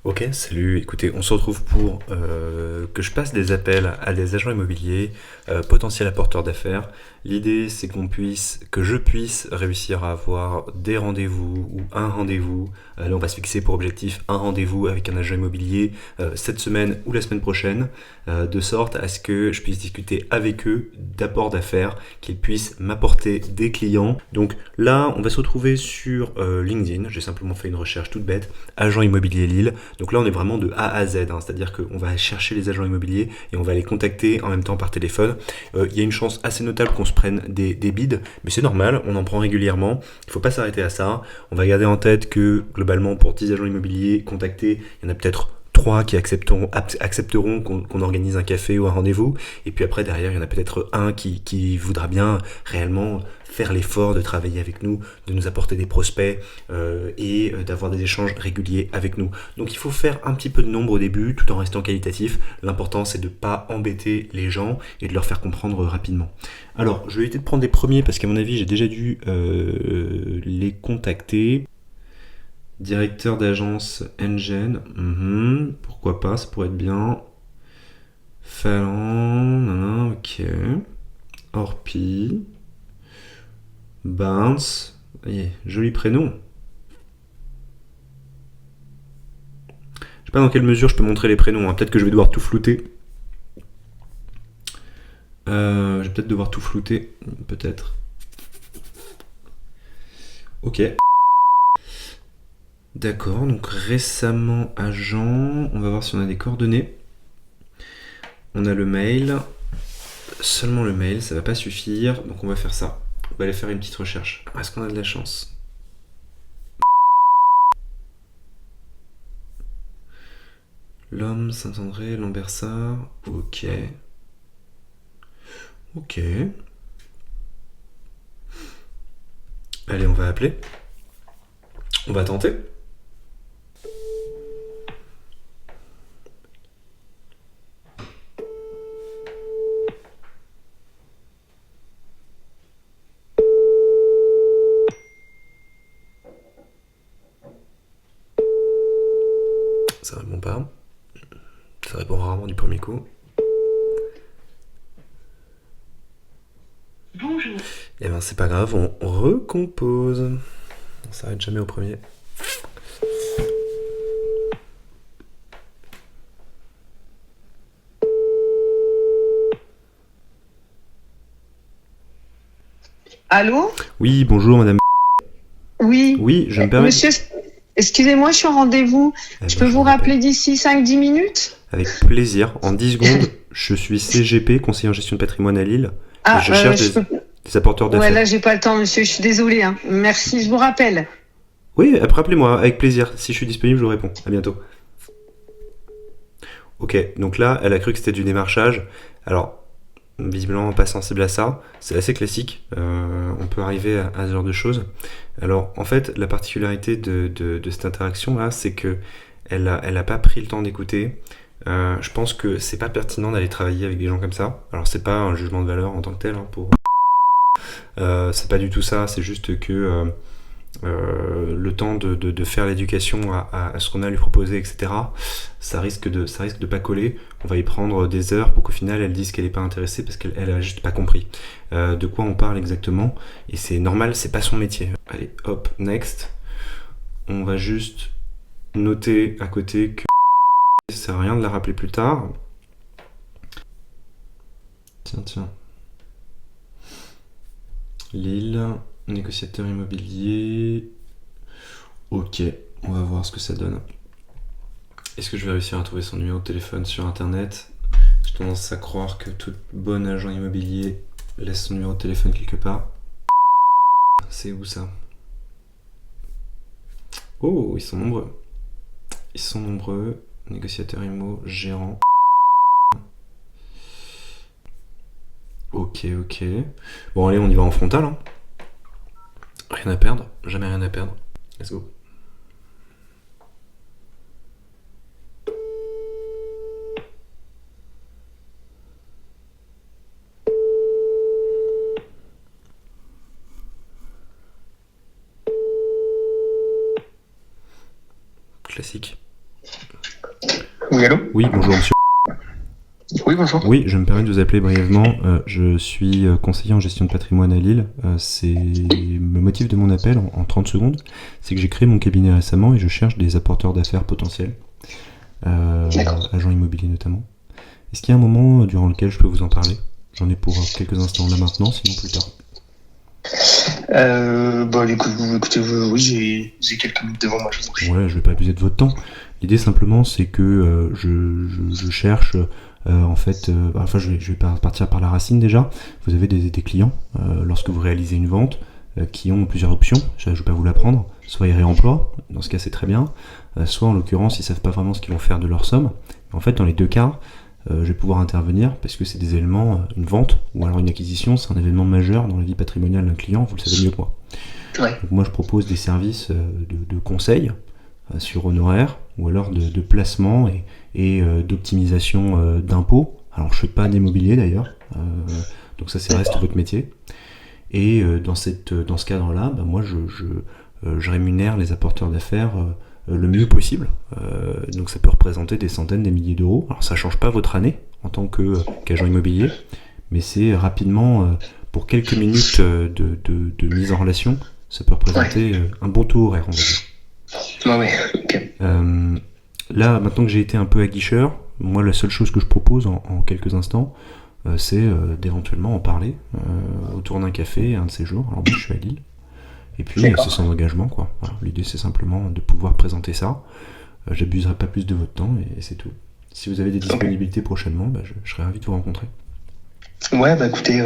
Ok, salut, écoutez, on se retrouve pour que je passe des appels à des agents immobiliers, potentiels apporteurs d'affaires. L'idée, c'est que je puisse réussir à avoir des rendez-vous ou un rendez-vous. Là, on va se fixer pour objectif un rendez-vous avec un agent immobilier cette semaine ou la semaine prochaine, de sorte à ce que je puisse discuter avec eux d'apports d'affaires, qu'ils puissent m'apporter des clients. Donc là, on va se retrouver sur LinkedIn. J'ai simplement fait une recherche toute bête, agent immobilier Lille. Donc là, on est vraiment de A à Z, hein, c'est-à-dire qu'on va chercher les agents immobiliers et on va les contacter en même temps par téléphone. Il y a une chance assez notable qu'on se prenne des bids, mais c'est normal, on en prend régulièrement. Il ne faut pas s'arrêter à ça. On va garder en tête que globalement, pour 10 agents immobiliers contactés, il y en a peut-être 3 qui accepteront qu'on organise un café ou un rendez-vous. Et puis après, derrière, il y en a peut-être un qui voudra bien réellement faire l'effort de travailler avec nous, de nous apporter des prospects et d'avoir des échanges réguliers avec nous. Donc il faut faire un petit peu de nombre au début tout en restant qualitatif. L'important c'est de ne pas embêter les gens et de leur faire comprendre rapidement. Alors je vais éviter de prendre des premiers parce qu'à mon avis j'ai déjà dû les contacter. Directeur d'agence Engen, pourquoi pas, ça pourrait être bien. Fallon, ok. Orpi, Barnes, joli prénom. Je sais pas dans quelle mesure je peux montrer les prénoms, hein. Peut-être que je vais devoir tout flouter. Je vais peut-être devoir tout flouter, peut-être. Ok. D'accord, donc récemment agent, on va voir si on a des coordonnées. On a le mail, seulement le mail, ça va pas suffire, donc on va faire ça. On va aller faire une petite recherche. Est-ce qu'on a de la chance? L'homme, Saint-André, Lambersart, ok. Ok. Allez, on va appeler. On va tenter. Ça répond pas. Ça répond rarement du premier coup. Bonjour. Eh ben c'est pas grave, on recompose. On s'arrête jamais au premier. Allô? Oui, bonjour madame. Oui. Oui, je me permets de... Monsieur, excusez-moi, je suis en rendez-vous. Eh Je ben peux je vous vous rappelle. rappeler d'ici 5-10 minutes? Avec plaisir. En 10 secondes, je suis CGP, conseiller en gestion de patrimoine à Lille, et Ah, je cherche je peux. des apporteurs Ouais, là, d'affaires. j'ai pas le temps, monsieur. Je suis désolée, hein. Merci, je vous rappelle. Oui, après appelez-moi, avec plaisir. Si je suis disponible, je vous réponds. À bientôt. Ok, donc là, elle a cru que c'était du démarchage. Alors, visiblement pas sensible à ça. C'est assez classique. On peut arriver à ce genre de choses. Alors, en fait, la particularité de cette interaction-là, c'est que elle a pas pris le temps d'écouter. Je pense que c'est pas pertinent d'aller travailler avec des gens comme ça. Alors, c'est pas un jugement de valeur en tant que tel, hein, pour c'est pas du tout ça, c'est juste que le temps de faire l'éducation à ce qu'on a à lui proposer, etc., ça risque de pas coller. On va y prendre des heures pour qu'au final elle dise qu'elle est pas intéressée parce qu'elle a juste pas compris de quoi on parle exactement. Et c'est normal, c'est pas son métier. Allez, hop, next. On va juste noter à côté que ça sert à rien de la rappeler plus tard. Tiens, tiens. Lille, négociateur immobilier. Ok, on va voir ce que ça donne. Est-ce que je vais réussir à trouver son numéro de téléphone sur internet? J'ai tendance à croire que tout bon agent immobilier laisse son numéro de téléphone quelque part. C'est où ça? Oh, ils sont nombreux. Ils sont nombreux. Négociateur immo, gérant. Ok, ok. Bon, allez, on y va en frontal, hein. Rien à perdre, jamais rien à perdre. Let's go. Classique. Oui, allô? Oui, bonjour monsieur. Oui, bonjour. Oui, je me permets de vous appeler brièvement. Je suis conseiller en gestion de patrimoine à Lille. C'est le motif de mon appel en 30 secondes. C'est que j'ai créé mon cabinet récemment et je cherche des apporteurs d'affaires potentiels, agents immobiliers notamment. Est-ce qu'il y a un moment durant lequel je peux vous en parler? J'en ai pour quelques instants là maintenant, sinon plus tard. Écoutez, oui, j'ai quelques minutes devant moi, je vous en prie. Ouais, je vais pas abuser de votre temps. L'idée simplement, c'est que je cherche, je vais partir par la racine déjà. Vous avez des clients, lorsque vous réalisez une vente, qui ont plusieurs options. Je vais pas vous l'apprendre. Soit ils réemploient, dans ce cas c'est très bien. Soit en l'occurrence, ils savent pas vraiment ce qu'ils vont faire de leur somme. En fait, dans les deux cas, je vais pouvoir intervenir parce que c'est des éléments, une vente ou alors une acquisition, c'est un événement majeur dans la vie patrimoniale d'un client, vous le savez mieux que moi. Ouais. Donc moi je propose des services de conseil sur honoraires ou alors de placement et d'optimisation d'impôts. Alors je ne fais pas d'immobilier d'ailleurs, donc ça reste votre métier. Et dans ce cadre-là, moi je rémunère les apporteurs d'affaires le mieux possible. Donc ça peut représenter des centaines, des milliers d'euros. Alors ça ne change pas votre année en tant qu'agent immobilier, mais c'est rapidement, pour quelques minutes de mise en relation, ça peut représenter un bon taux horaire, on va dire. Ouais, ok. Là, maintenant que j'ai été un peu aguicheur, moi la seule chose que je propose en quelques instants, c'est d'éventuellement en parler autour d'un café, un de ces jours. Alors moi je suis à Lille. Et puis c'est sans engagement, quoi. Voilà, l'idée c'est simplement de pouvoir présenter ça. J'abuserai pas plus de votre temps et c'est tout. Si vous avez des disponibilités prochainement, je serais ravi de vous rencontrer. Ouais, écoutez,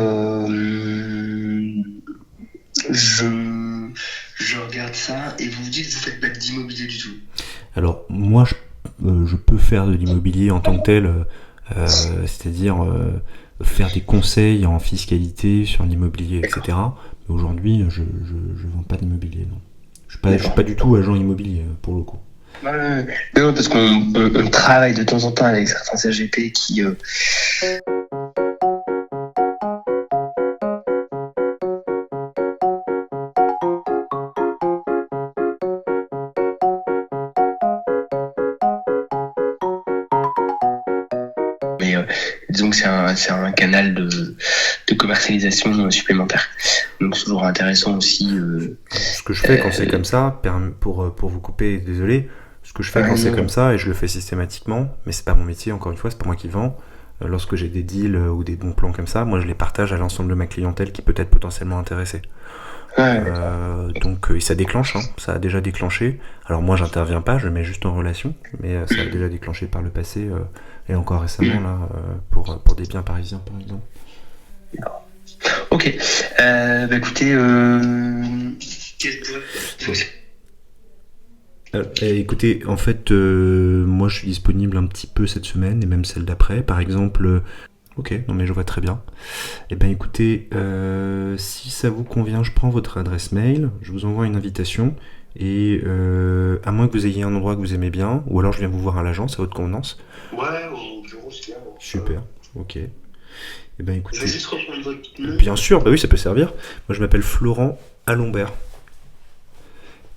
je regarde ça et vous dites que vous faites pas d'immobilier du tout. Alors moi je peux faire de l'immobilier en tant que tel, c'est-à-dire faire des conseils en fiscalité sur l'immobilier, etc. Mais aujourd'hui je vends pas d'immobilier, non. Je suis pas du tout agent immobilier pour le coup. Non, parce qu'on travaille de temps en temps avec certains CGP qui disons que c'est un canal de commercialisation supplémentaire. Donc c'est toujours intéressant aussi. Ce que je fais quand c'est comme ça, pour vous couper, désolé, ce que je fais quand c'est comme ça, et je le fais systématiquement, mais c'est pas mon métier, encore une fois, c'est pas moi qui vends. Lorsque j'ai des deals ou des bons plans comme ça, moi je les partage à l'ensemble de ma clientèle qui peut être potentiellement intéressée. Donc ça déclenche, ça a déjà déclenché. Alors moi j'interviens pas, je mets juste en relation, mais ça a déjà déclenché par le passé et encore récemment là pour des biens parisiens par exemple. Ok, écoutez, écoutez, en fait, moi je suis disponible un petit peu cette semaine et même celle d'après, par exemple. Ok, non mais je vois très bien. Eh bien écoutez, si ça vous convient, je prends votre adresse mail, je vous envoie une invitation et à moins que vous ayez un endroit que vous aimez bien, ou alors je viens vous voir à l'agence à votre convenance. Ouais, au bureau c'est bien. Super, ok. Eh bien écoutez, je vais juste reprendre votre nom. Bien sûr, oui ça peut servir. Moi je m'appelle Florent Alombert.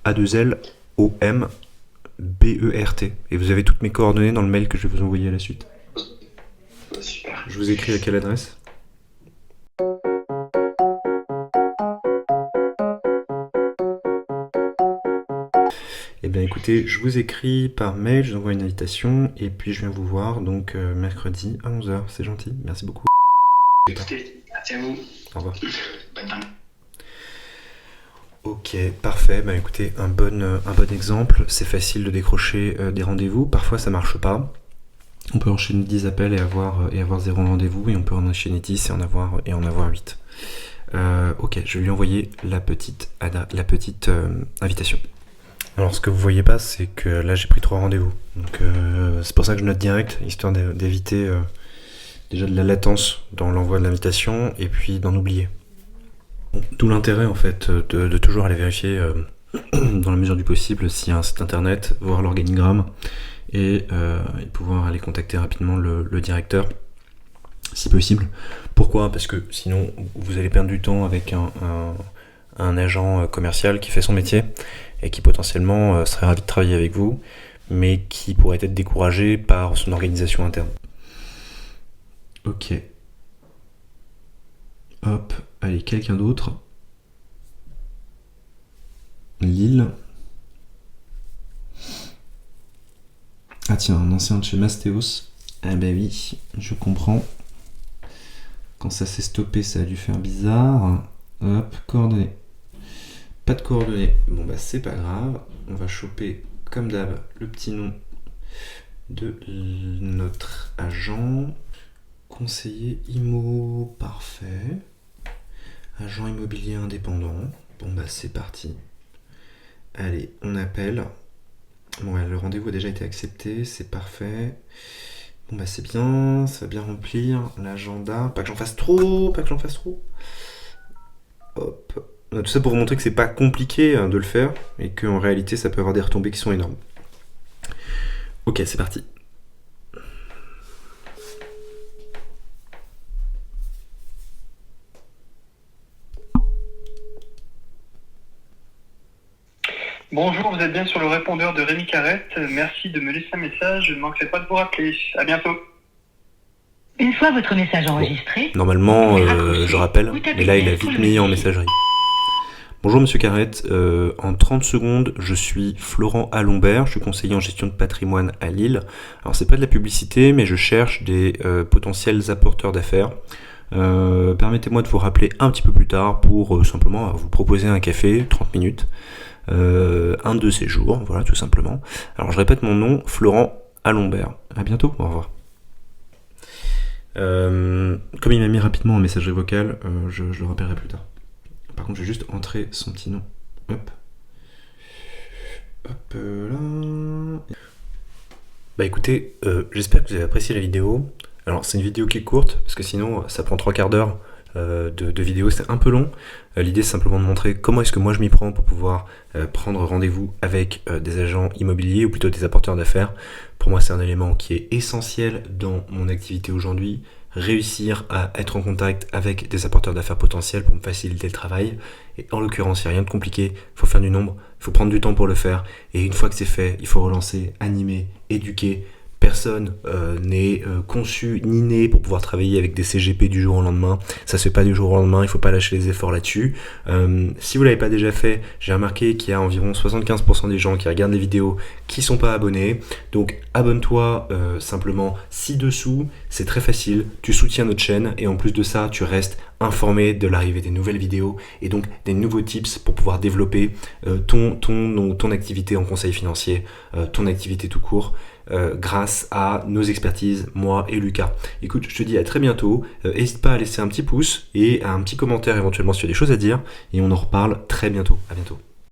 A2LOMBERT. Et vous avez toutes mes coordonnées dans le mail que je vais vous envoyer à la suite. Super. Je vous écris à quelle adresse ? Eh bien écoutez, je vous écris par mail, je vous envoie une invitation et puis je viens vous voir donc mercredi à 11h. C'est gentil, merci beaucoup. Écoutez, à vous. Au revoir. Bonne journée. Ok, parfait. Écoutez, un bon exemple. C'est facile de décrocher des rendez-vous. Parfois, ça marche pas. On peut enchaîner 10 appels et avoir 0 rendez-vous, et on peut en enchaîner 10 et en avoir 8. Ok, je vais lui envoyer la petite invitation. Alors, ce que vous voyez pas, c'est que là, j'ai pris 3 rendez-vous. Donc, c'est pour ça que je note direct, histoire d'éviter déjà de la latence dans l'envoi de l'invitation et puis d'en oublier. D'où l'intérêt en fait de toujours aller vérifier dans la mesure du possible s'il y a un site internet, voir l'organigramme et pouvoir aller contacter rapidement le directeur si possible. Pourquoi ? Parce que sinon vous allez perdre du temps avec un agent commercial qui fait son métier et qui potentiellement serait ravi de travailler avec vous, mais qui pourrait être découragé par son organisation interne. Ok. Hop, allez, quelqu'un d'autre. Lille. Ah tiens, un ancien de chez Mastéos. Ah bah oui, je comprends. Quand ça s'est stoppé, ça a dû faire bizarre. Hop, coordonnées. Pas de coordonnées. Bon bah c'est pas grave. On va choper, comme d'hab, le petit nom de notre agent. Conseiller IMO, parfait. Agent immobilier indépendant. Bon bah c'est parti. Allez, on appelle. Bon, le rendez-vous a déjà été accepté, c'est parfait. Bon bah c'est bien, ça va bien remplir l'agenda. Pas que j'en fasse trop, Hop. Tout ça pour vous montrer que c'est pas compliqué de le faire et qu'en réalité ça peut avoir des retombées qui sont énormes. Ok, c'est parti. Bonjour, vous êtes bien sur le répondeur de Rémi Carrette. Merci de me laisser un message. Je ne manquerai pas de vous rappeler. À bientôt. Une fois votre message enregistré, Normalement, je rappelle, mais là il a vite mis en messagerie. Bonjour Monsieur Carrette, en 30 secondes, je suis Florent Alombert, je suis conseiller en gestion de patrimoine à Lille. Alors c'est pas de la publicité, mais je cherche des potentiels apporteurs d'affaires. Permettez-moi de vous rappeler un petit peu plus tard pour simplement vous proposer un café, 30 minutes. Un de ces jours, voilà tout simplement. Alors je répète mon nom, Florent Alombert. À bientôt, au revoir. Comme il m'a mis rapidement en messagerie vocale, je le rappellerai plus tard. Par contre, je vais juste entrer son petit nom. Hop. Hop là. Bah écoutez, j'espère que vous avez apprécié la vidéo. Alors c'est une vidéo qui est courte, parce que sinon ça prend 3 quarts d'heure de vidéo, c'est un peu long. L'idée c'est simplement de montrer comment est-ce que moi je m'y prends pour pouvoir prendre rendez-vous avec des agents immobiliers ou plutôt des apporteurs d'affaires. Pour moi c'est un élément qui est essentiel dans mon activité aujourd'hui. Réussir à être en contact avec des apporteurs d'affaires potentiels pour me faciliter le travail. Et en l'occurrence, il n'y a rien de compliqué, il faut faire du nombre, il faut prendre du temps pour le faire. Et une fois que c'est fait, il faut relancer, animer, éduquer. Personne n'est conçu ni né pour pouvoir travailler avec des CGP du jour au lendemain. Ça se fait pas du jour au lendemain, il faut pas lâcher les efforts là-dessus. Si vous l'avez pas déjà fait, j'ai remarqué qu'il y a environ 75% des gens qui regardent les vidéos qui sont pas abonnés. Donc abonne-toi simplement ci-dessous, c'est très facile, tu soutiens notre chaîne et en plus de ça, tu restes informé de l'arrivée des nouvelles vidéos et donc des nouveaux tips pour pouvoir développer ton activité en conseil financier, ton activité tout court. Grâce à nos expertises, moi et Lucas. Écoute, je te dis à très bientôt. N'hésite pas à laisser un petit pouce et un petit commentaire éventuellement si tu as des choses à dire. Et on en reparle très bientôt. À bientôt.